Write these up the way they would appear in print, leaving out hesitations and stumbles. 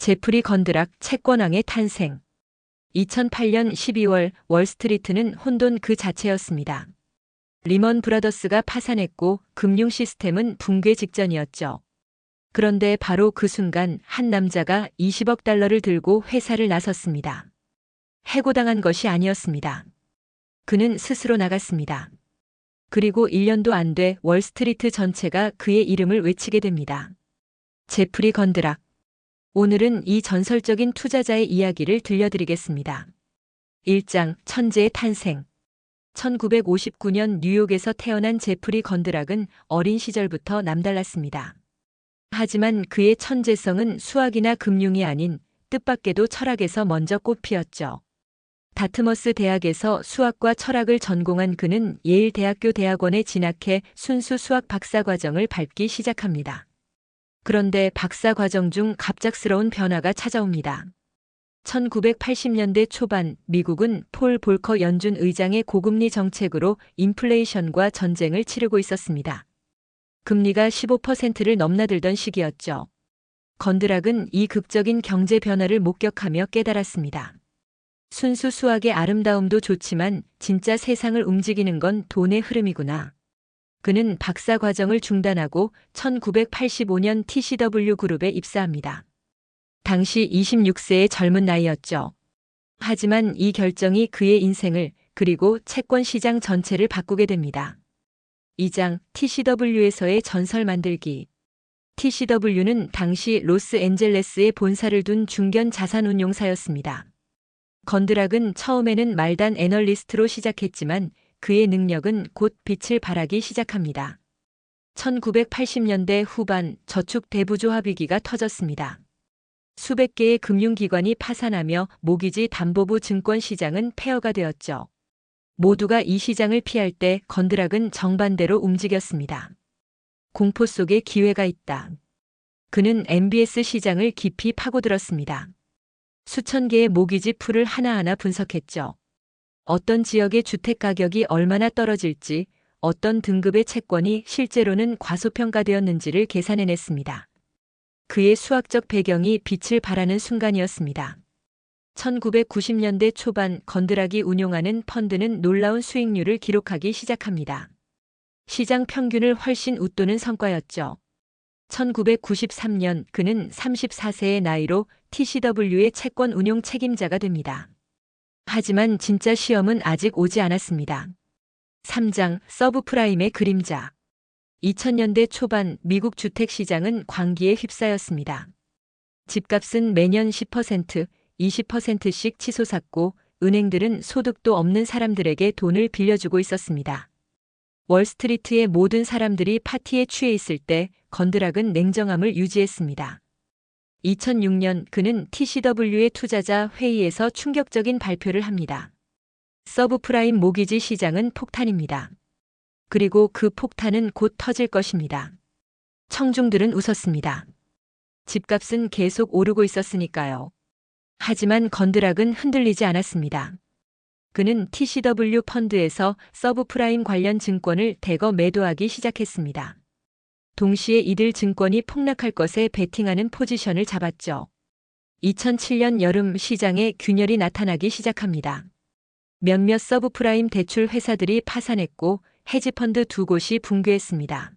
제프리 건드락 채권왕의 탄생. 2008년 12월 월스트리트는 혼돈 그 자체였습니다. 리먼 브라더스가 파산했고 금융 시스템은 붕괴 직전이었죠. 그런데 바로 그 순간 한 남자가 20억 달러를 들고 회사를 나섰습니다. 해고당한 것이 아니었습니다. 그는 스스로 나갔습니다. 그리고 1년도 안 돼 월스트리트 전체가 그의 이름을 외치게 됩니다. 제프리 건드락. 오늘은 이 전설적인 투자자의 이야기를 들려드리겠습니다. 1장 천재의 탄생. 1959년 뉴욕에서 태어난 제프리 건드락은 어린 시절부터 남달랐습니다. 하지만 그의 천재성은 수학이나 금융이 아닌 뜻밖에도 철학에서 먼저 꽃피었죠. 다트머스 대학에서 수학과 철학을 전공한 그는 예일 대학교 대학원에 진학해 순수 수학 박사 과정을 밟기 시작합니다. 그런데 박사 과정 중 갑작스러운 변화가 찾아옵니다. 1980년대 초반 미국은 폴 볼커 연준 의장의 고금리 정책으로 인플레이션과 전쟁을 치르고 있었습니다. 금리가 15%를 넘나들던 시기였죠. 건드락은 이 극적인 경제 변화를 목격하며 깨달았습니다. 순수 수학의 아름다움도 좋지만 진짜 세상을 움직이는 건 돈의 흐름이구나. 그는 박사 과정을 중단하고 1985년 TCW 그룹에 입사합니다. 당시 26세의 젊은 나이였죠. 하지만 이 결정이 그의 인생을 그리고 채권 시장 전체를 바꾸게 됩니다. 2장 TCW에서의 전설 만들기. TCW는 당시 로스앤젤레스에 본사를 둔 중견 자산운용사였습니다. 건드락은 처음에는 말단 애널리스트로 시작했지만 그의 능력은 곧 빛을 발하기 시작합니다. 1980년대 후반 저축 대부조합 위기가 터졌습니다. 수백 개의 금융기관이 파산하며 모기지 담보부 증권 시장은 폐허가 되었죠. 모두가 이 시장을 피할 때 건드락은 정반대로 움직였습니다. 공포 속에 기회가 있다. 그는 MBS 시장을 깊이 파고들었습니다. 수천 개의 모기지 풀을 하나하나 분석했죠. 어떤 지역의 주택 가격이 얼마나 떨어질지, 어떤 등급의 채권이 실제로는 과소평가되었는지를 계산해냈습니다. 그의 수학적 배경이 빛을 발하는 순간이었습니다. 1990년대 초반 건드락이 운용하는 펀드는 놀라운 수익률을 기록하기 시작합니다. 시장 평균을 훨씬 웃도는 성과였죠. 1993년 그는 34세의 나이로 TCW의 채권 운용 책임자가 됩니다. 하지만 진짜 시험은 아직 오지 않았습니다. 3장 서브프라임의 그림자. 2000년대 초반 미국 주택시장은 광기에 휩싸였습니다. 집값은 매년 10%, 20%씩 치솟았고 은행들은 소득도 없는 사람들에게 돈을 빌려주고 있었습니다. 월스트리트의 모든 사람들이 파티에 취해 있을 때 건드락은 냉정함을 유지했습니다. 2006년 그는 TCW의 투자자 회의에서 충격적인 발표를 합니다. 서브프라임 모기지 시장은 폭탄입니다. 그리고 그 폭탄은 곧 터질 것입니다. 청중들은 웃었습니다. 집값은 계속 오르고 있었으니까요. 하지만 건드락은 흔들리지 않았습니다. 그는 TCW 펀드에서 서브프라임 관련 증권을 대거 매도하기 시작했습니다. 동시에 이들 증권이 폭락할 것에 베팅하는 포지션을 잡았죠. 2007년 여름 시장에 균열이 나타나기 시작합니다. 몇몇 서브프라임 대출 회사들이 파산했고 헤지펀드 두 곳이 붕괴했습니다.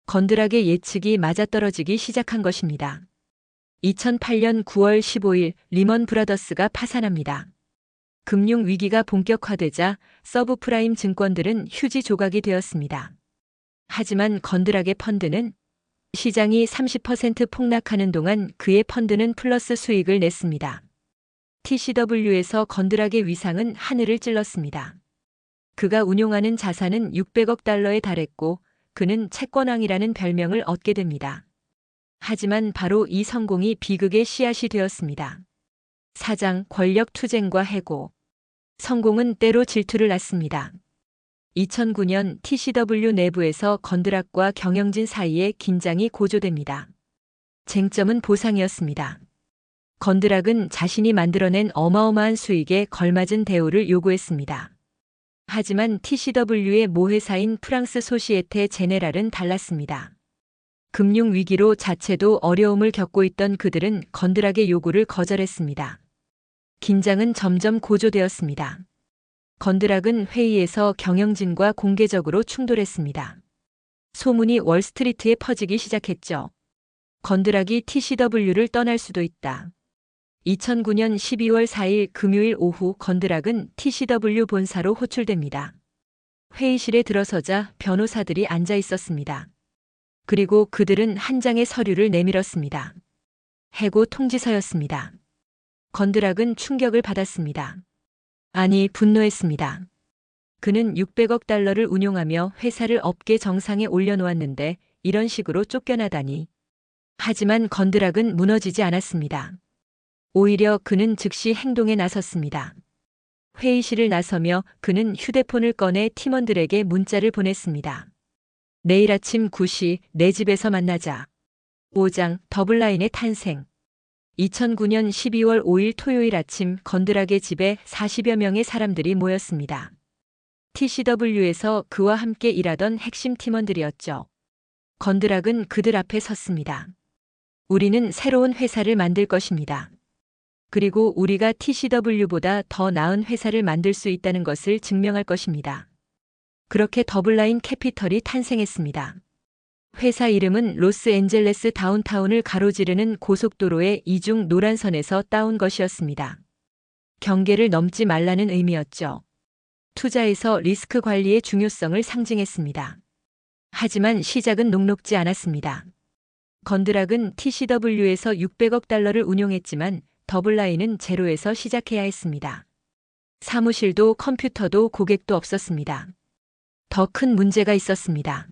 건드락의 예측이 맞아떨어지기 시작한 것입니다. 2008년 9월 15일 리먼 브라더스가 파산합니다. 금융 위기가 본격화되자 서브프라임 증권들은 휴지 조각이 되었습니다. 하지만 건드락의 펀드는 시장이 30% 폭락하는 동안 그의 펀드는 플러스 수익을 냈습니다. TCW에서 건드락의 위상은 하늘을 찔렀습니다. 그가 운용하는 자산은 600억 달러에 달했고 그는 채권왕이라는 별명을 얻게 됩니다. 하지만 바로 이 성공이 비극의 씨앗이 되었습니다. 4장 권력 투쟁과 해고. 성공은 때로 질투를 낳습니다. 2009년 TCW 내부에서 건드락과 경영진 사이에 긴장이 고조됩니다. 쟁점은 보상이었습니다. 건드락은 자신이 만들어낸 어마어마한 수익에 걸맞은 대우를 요구했습니다. 하지만 TCW의 모회사인 프랑스 소시에테 제네랄은 달랐습니다. 금융 위기로 자체도 어려움을 겪고 있던 그들은 건드락의 요구를 거절했습니다. 긴장은 점점 고조되었습니다. 건드락은 회의에서 경영진과 공개적으로 충돌했습니다. 소문이 월스트리트에 퍼지기 시작했죠. 건드락이 TCW를 떠날 수도 있다. 2009년 12월 4일 금요일 오후 건드락은 TCW 본사로 호출됩니다. 회의실에 들어서자 변호사들이 앉아 있었습니다. 그리고 그들은 한 장의 서류를 내밀었습니다. 해고 통지서였습니다. 건드락은 충격을 받았습니다. 아니, 분노했습니다. 그는 600억 달러를 운용하며 회사를 업계 정상에 올려놓았는데 이런 식으로 쫓겨나다니. 하지만 건드락은 무너지지 않았습니다. 오히려 그는 즉시 행동에 나섰습니다. 회의실을 나서며 그는 휴대폰을 꺼내 팀원들에게 문자를 보냈습니다. 내일 아침 9시 내 집에서 만나자. 5장 더블라인의 탄생. 2009년 12월 5일 토요일 아침 건드락의 집에 40여 명의 사람들이 모였습니다. TCW에서 그와 함께 일하던 핵심 팀원들이었죠. 건드락은 그들 앞에 섰습니다. 우리는 새로운 회사를 만들 것입니다. 그리고 우리가 TCW보다 더 나은 회사를 만들 수 있다는 것을 증명할 것입니다. 그렇게 더블라인 캐피털이 탄생했습니다. 회사 이름은 로스앤젤레스 다운타운을 가로지르는 고속도로의 이중 노란선에서 따온 것이었습니다. 경계를 넘지 말라는 의미였죠. 투자에서 리스크 관리의 중요성을 상징했습니다. 하지만 시작은 녹록지 않았습니다. 건드락은 TCW에서 600억 달러를 운용했지만 더블라인은 제로에서 시작해야 했습니다. 사무실도 컴퓨터도 고객도 없었습니다. 더 큰 문제가 있었습니다.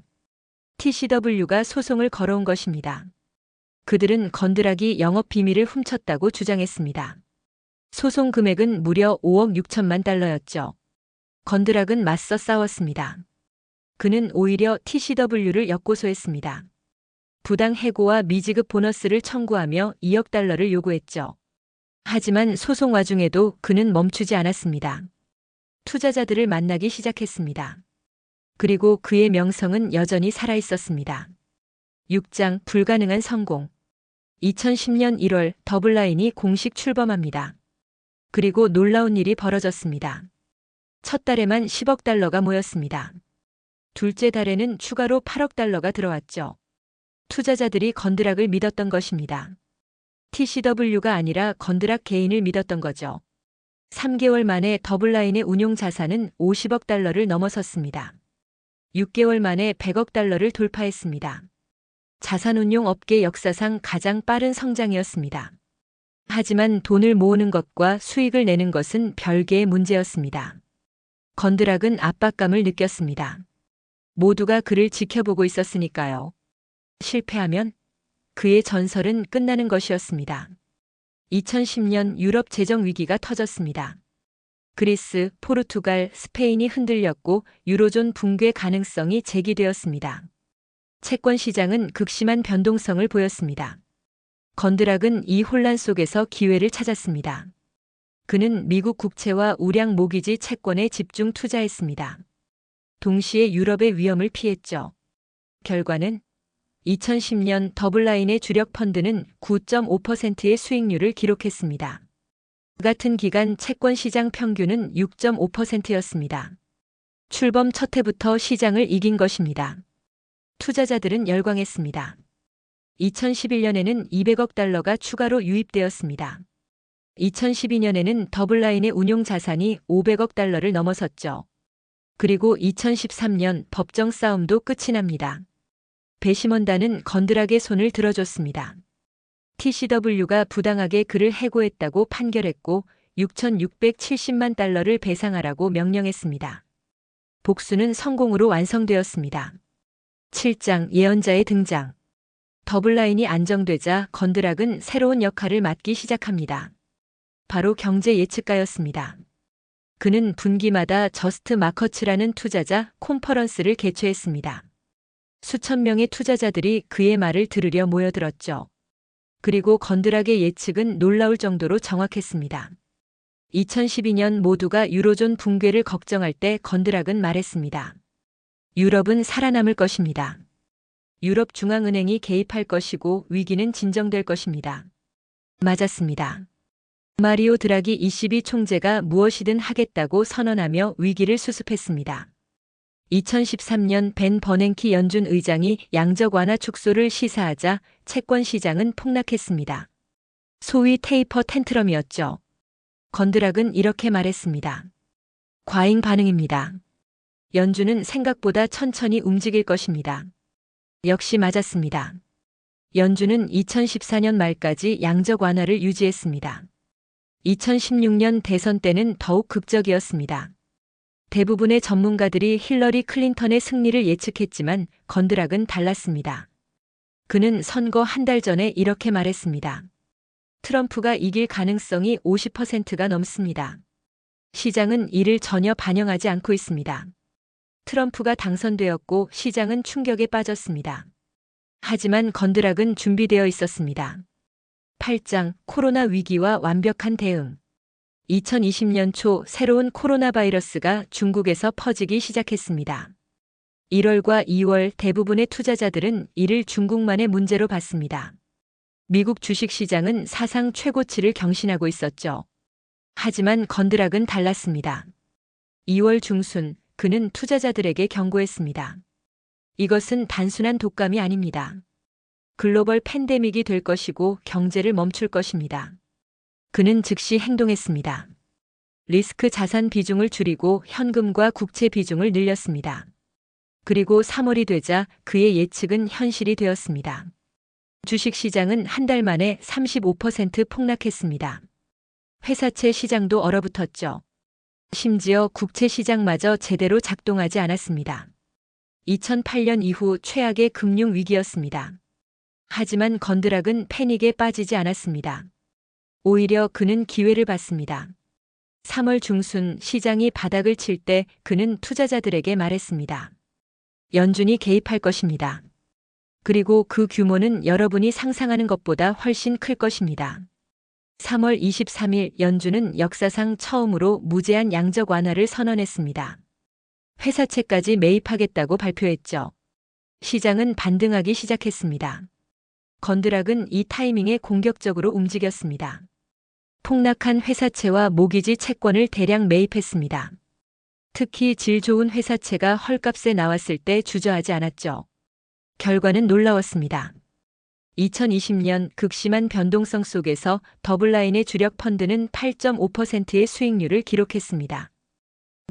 TCW가 소송을 걸어온 것입니다. 그들은 건드락이 영업 비밀을 훔쳤다고 주장했습니다. 소송 금액은 무려 5억 6천만 달러였죠. 건드락은 맞서 싸웠습니다. 그는 오히려 TCW를 역고소했습니다. 부당 해고와 미지급 보너스를 청구하며 2억 달러를 요구했죠. 하지만 소송 와중에도 그는 멈추지 않았습니다. 투자자들을 만나기 시작했습니다. 그리고 그의 명성은 여전히 살아있었습니다. 6장 불가능한 성공. 2010년 1월 더블라인이 공식 출범합니다. 그리고 놀라운 일이 벌어졌습니다. 첫 달에만 10억 달러가 모였습니다. 둘째 달에는 추가로 8억 달러가 들어왔죠. 투자자들이 건드락을 믿었던 것입니다. TCW가 아니라 건드락 개인을 믿었던 거죠. 3개월 만에 더블라인의 운용 자산은 50억 달러를 넘어섰습니다. 6개월 만에 100억 달러를 돌파했습니다. 자산운용 업계 역사상 가장 빠른 성장이었습니다. 하지만 돈을 모으는 것과 수익을 내는 것은 별개의 문제였습니다. 건드락은 압박감을 느꼈습니다. 모두가 그를 지켜보고 있었으니까요. 실패하면 그의 전설은 끝나는 것이었습니다. 2010년 유럽 재정 위기가 터졌습니다. 그리스, 포르투갈, 스페인이 흔들렸고 유로존 붕괴 가능성이 제기되었습니다. 채권 시장은 극심한 변동성을 보였습니다. 건드락은 이 혼란 속에서 기회를 찾았습니다. 그는 미국 국채와 우량 모기지 채권에 집중 투자했습니다. 동시에 유럽의 위험을 피했죠. 결과는 2010년 더블라인의 주력 펀드는 9.5%의 수익률을 기록했습니다. 같은 기간 채권 시장 평균은 6.5%였습니다. 출범 첫 해부터 시장을 이긴 것입니다. 투자자들은 열광했습니다. 2011년에는 200억 달러가 추가로 유입되었습니다. 2012년에는 더블라인의 운용 자산이 500억 달러를 넘어섰죠. 그리고 2013년 법정 싸움도 끝이 납니다. 배심원단은 건드락의 손을 들어줬습니다. TCW가 부당하게 그를 해고했다고 판결했고 6,670만 달러를 배상하라고 명령했습니다. 복수는 성공으로 완성되었습니다. 7장 예언자의 등장. 더블라인이 안정되자 건드락은 새로운 역할을 맡기 시작합니다. 바로 경제 예측가였습니다. 그는 분기마다 저스트 마커츠라는 투자자 콘퍼런스를 개최했습니다. 수천 명의 투자자들이 그의 말을 들으려 모여들었죠. 그리고 건드락의 예측은 놀라울 정도로 정확했습니다. 2012년 모두가 유로존 붕괴를 걱정할 때 건드락은 말했습니다. 유럽은 살아남을 것입니다. 유럽중앙은행이 개입할 것이고 위기는 진정될 것입니다. 맞았습니다. 마리오 드라기 ECB 총재가 무엇이든 하겠다고 선언하며 위기를 수습했습니다. 2013년 벤 버냉키 연준 의장이 양적 완화 축소를 시사하자 채권 시장은 폭락했습니다. 소위 테이퍼 텐트럼이었죠. 건드락은 이렇게 말했습니다. 과잉 반응입니다. 연준은 생각보다 천천히 움직일 것입니다. 역시 맞았습니다. 연준은 2014년 말까지 양적 완화를 유지했습니다. 2016년 대선 때는 더욱 극적이었습니다. 대부분의 전문가들이 힐러리 클린턴의 승리를 예측했지만 건드락은 달랐습니다. 그는 선거 한 달 전에 이렇게 말했습니다. 트럼프가 이길 가능성이 50%가 넘습니다. 시장은 이를 전혀 반영하지 않고 있습니다. 트럼프가 당선되었고 시장은 충격에 빠졌습니다. 하지만 건드락은 준비되어 있었습니다. 8장 코로나 위기와 완벽한 대응. 2020년 초 새로운 코로나 바이러스가 중국에서 퍼지기 시작했습니다. 1월과 2월 대부분의 투자자들은 이를 중국만의 문제로 봤습니다. 미국 주식시장은 사상 최고치를 경신하고 있었죠. 하지만 건드락은 달랐습니다. 2월 중순 그는 투자자들에게 경고했습니다. 이것은 단순한 독감이 아닙니다. 글로벌 팬데믹이 될 것이고 경제를 멈출 것입니다. 그는 즉시 행동했습니다. 리스크 자산 비중을 줄이고 현금과 국채 비중을 늘렸습니다. 그리고 3월이 되자 그의 예측은 현실이 되었습니다. 주식시장은 한 달 만에 35% 폭락했습니다. 회사채 시장도 얼어붙었죠. 심지어 국채 시장마저 제대로 작동하지 않았습니다. 2008년 이후 최악의 금융 위기였습니다. 하지만 건드락은 패닉에 빠지지 않았습니다. 오히려 그는 기회를 봤습니다. 3월 중순 시장이 바닥을 칠 때 그는 투자자들에게 말했습니다. 연준이 개입할 것입니다. 그리고 그 규모는 여러분이 상상하는 것보다 훨씬 클 것입니다. 3월 23일 연준은 역사상 처음으로 무제한 양적 완화를 선언했습니다. 회사채까지 매입하겠다고 발표했죠. 시장은 반등하기 시작했습니다. 건드락은 이 타이밍에 공격적으로 움직였습니다. 폭락한 회사채와 모기지 채권을 대량 매입했습니다. 특히 질 좋은 회사채가 헐값에 나왔을 때 주저하지 않았죠. 결과는 놀라웠습니다. 2020년 극심한 변동성 속에서 더블라인의 주력 펀드는 8.5%의 수익률을 기록했습니다.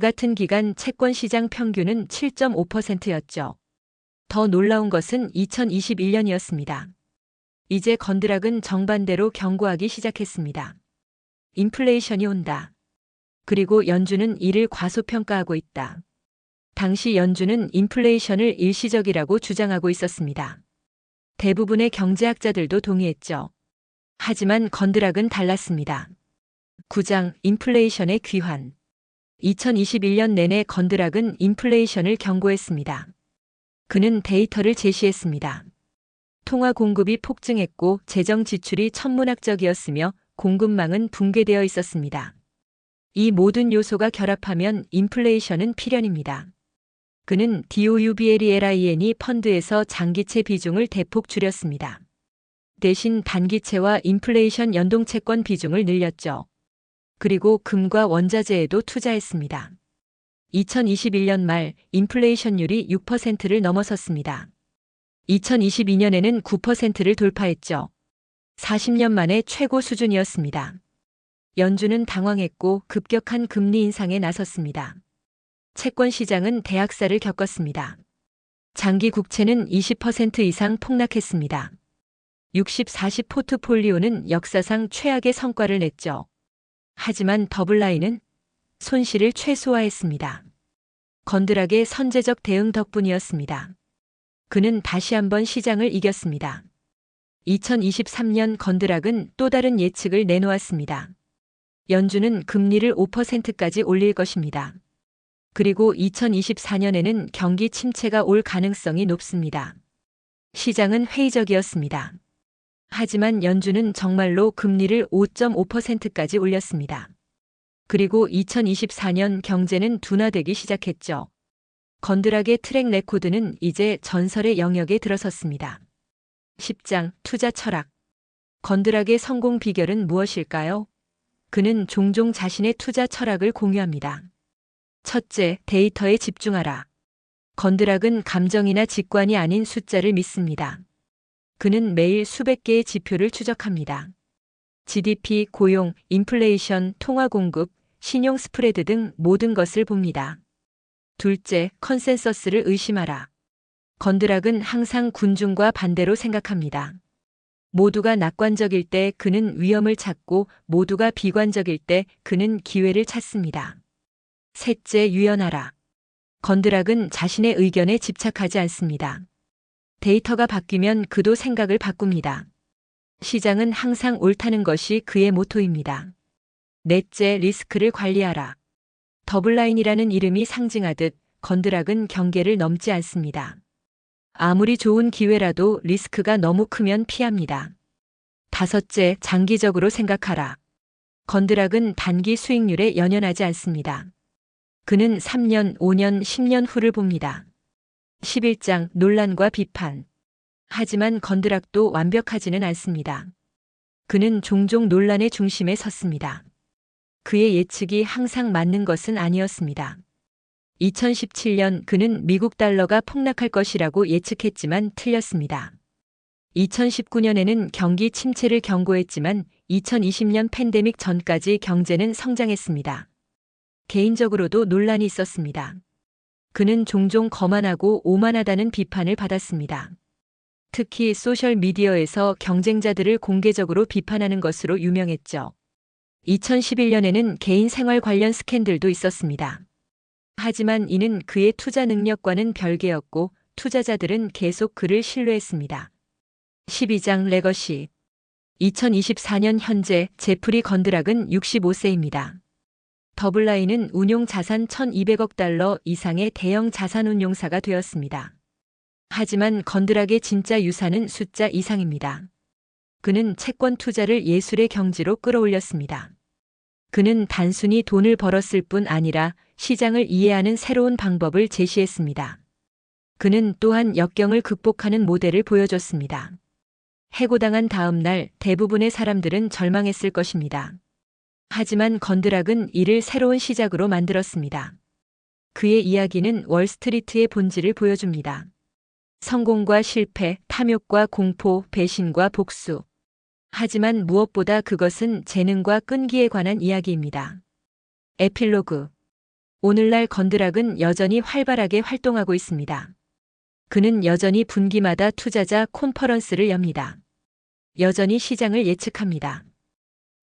같은 기간 채권 시장 평균은 7.5%였죠. 더 놀라운 것은 2021년이었습니다. 이제 건드락은 정반대로 경고하기 시작했습니다. 인플레이션이 온다. 그리고 연준은 이를 과소평가하고 있다. 당시 연준은 인플레이션을 일시적이라고 주장하고 있었습니다. 대부분의 경제학자들도 동의했죠. 하지만 건드락은 달랐습니다. 9장 인플레이션의 귀환. 2021년 내내 건드락은 인플레이션을 경고했습니다. 그는 데이터를 제시했습니다. 통화 공급이 폭증했고 재정 지출이 천문학적이었으며 공급망은 붕괴되어 있었습니다. 이 모든 요소가 결합하면 인플레이션은 필연입니다. 그는 DOUBLELIN이 펀드에서 장기채 비중을 대폭 줄였습니다. 대신 단기채와 인플레이션 연동채권 비중을 늘렸죠. 그리고 금과 원자재에도 투자했습니다. 2021년 말 인플레이션율이 6%를 넘어섰습니다. 2022년에는 9%를 돌파했죠. 40년 만에 최고 수준이었습니다. 연준은 당황했고 급격한 금리 인상에 나섰습니다. 채권 시장은 대학살을 겪었습니다. 장기 국채는 20% 이상 폭락했습니다. 60-40 포트폴리오는 역사상 최악의 성과를 냈죠. 하지만 더블라인은 손실을 최소화했습니다. 건드락의 선제적 대응 덕분이었습니다. 그는 다시 한번 시장을 이겼습니다. 2023년 건드락은 또 다른 예측을 내놓았습니다. 연준은 금리를 5%까지 올릴 것입니다. 그리고 2024년에는 경기 침체가 올 가능성이 높습니다. 시장은 회의적이었습니다. 하지만 연준은 정말로 금리를 5.5%까지 올렸습니다. 그리고 2024년 경제는 둔화되기 시작했죠. 건드락의 트랙 레코드는 이제 전설의 영역에 들어섰습니다. 10장 투자 철학. 건드락의 성공 비결은 무엇일까요? 그는 종종 자신의 투자 철학을 공유합니다. 첫째, 데이터에 집중하라. 건드락은 감정이나 직관이 아닌 숫자를 믿습니다. 그는 매일 수백 개의 지표를 추적합니다. GDP, 고용, 인플레이션, 통화 공급, 신용 스프레드 등 모든 것을 봅니다. 둘째, 컨센서스를 의심하라. 건드락은 항상 군중과 반대로 생각합니다. 모두가 낙관적일 때 그는 위험을 찾고 모두가 비관적일 때 그는 기회를 찾습니다. 셋째, 유연하라. 건드락은 자신의 의견에 집착하지 않습니다. 데이터가 바뀌면 그도 생각을 바꿉니다. 시장은 항상 옳다는 것이 그의 모토입니다. 넷째, 리스크를 관리하라. 더블라인이라는 이름이 상징하듯 건드락은 경계를 넘지 않습니다. 아무리 좋은 기회라도 리스크가 너무 크면 피합니다. 다섯째, 장기적으로 생각하라. 건드락은 단기 수익률에 연연하지 않습니다. 그는 3년, 5년, 10년 후를 봅니다. 11장 논란과 비판. 하지만 건드락도 완벽하지는 않습니다. 그는 종종 논란의 중심에 섰습니다. 그의 예측이 항상 맞는 것은 아니었습니다. 2017년 그는 미국 달러가 폭락할 것이라고 예측했지만 틀렸습니다. 2019년에는 경기 침체를 경고했지만 2020년 팬데믹 전까지 경제는 성장했습니다. 개인적으로도 논란이 있었습니다. 그는 종종 거만하고 오만하다는 비판을 받았습니다. 특히 소셜미디어에서 경쟁자들을 공개적으로 비판하는 것으로 유명했죠. 2011년에는 개인 생활 관련 스캔들도 있었습니다. 하지만 이는 그의 투자 능력과는 별개였고 투자자들은 계속 그를 신뢰했습니다. 12장 레거시. 2024년 현재 제프리 건드락은 65세입니다. 더블라인은 운용 자산 1,200억 달러 이상의 대형 자산 운용사가 되었습니다. 하지만 건드락의 진짜 유산은 숫자 이상입니다. 그는 채권 투자를 예술의 경지로 끌어올렸습니다. 그는 단순히 돈을 벌었을 뿐 아니라 시장을 이해하는 새로운 방법을 제시했습니다. 그는 또한 역경을 극복하는 모델을 보여줬습니다. 해고당한 다음 날 대부분의 사람들은 절망했을 것입니다. 하지만 건드락은 이를 새로운 시작으로 만들었습니다. 그의 이야기는 월스트리트의 본질을 보여줍니다. 성공과 실패, 탐욕과 공포, 배신과 복수. 하지만 무엇보다 그것은 재능과 끈기에 관한 이야기입니다. 에필로그. 오늘날 건드락은 여전히 활발하게 활동하고 있습니다. 그는 여전히 분기마다 투자자 콘퍼런스를 엽니다. 여전히 시장을 예측합니다.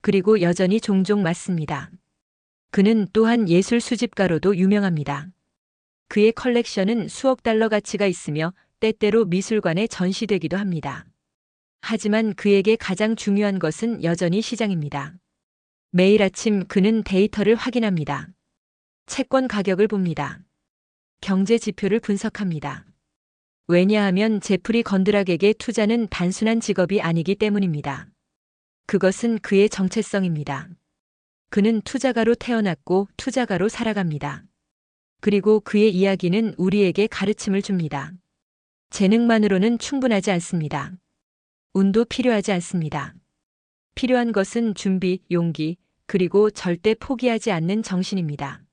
그리고 여전히 종종 맞습니다. 그는 또한 예술 수집가로도 유명합니다. 그의 컬렉션은 수억 달러 가치가 있으며 때때로 미술관에 전시되기도 합니다. 하지만 그에게 가장 중요한 것은 여전히 시장입니다. 매일 아침 그는 데이터를 확인합니다. 채권 가격을 봅니다. 경제 지표를 분석합니다. 왜냐하면 제프리 건드락에게 투자는 단순한 직업이 아니기 때문입니다. 그것은 그의 정체성입니다. 그는 투자가로 태어났고 투자가로 살아갑니다. 그리고 그의 이야기는 우리에게 가르침을 줍니다. 재능만으로는 충분하지 않습니다. 운도 필요하지 않습니다. 필요한 것은 준비, 용기, 그리고 절대 포기하지 않는 정신입니다.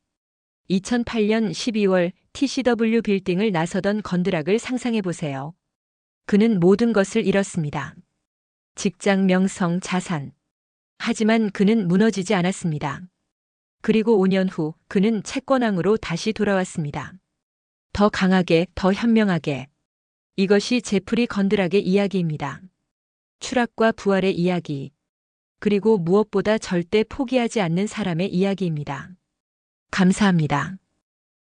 2008년 12월 TCW 빌딩을 나서던 건드락을 상상해 보세요. 그는 모든 것을 잃었습니다. 직장, 명성, 자산. 하지만 그는 무너지지 않았습니다. 그리고 5년 후 그는 채권왕으로 다시 돌아왔습니다. 더 강하게, 더 현명하게. 이것이 제프리 건드락의 이야기입니다. 추락과 부활의 이야기. 그리고 무엇보다 절대 포기하지 않는 사람의 이야기입니다. 감사합니다.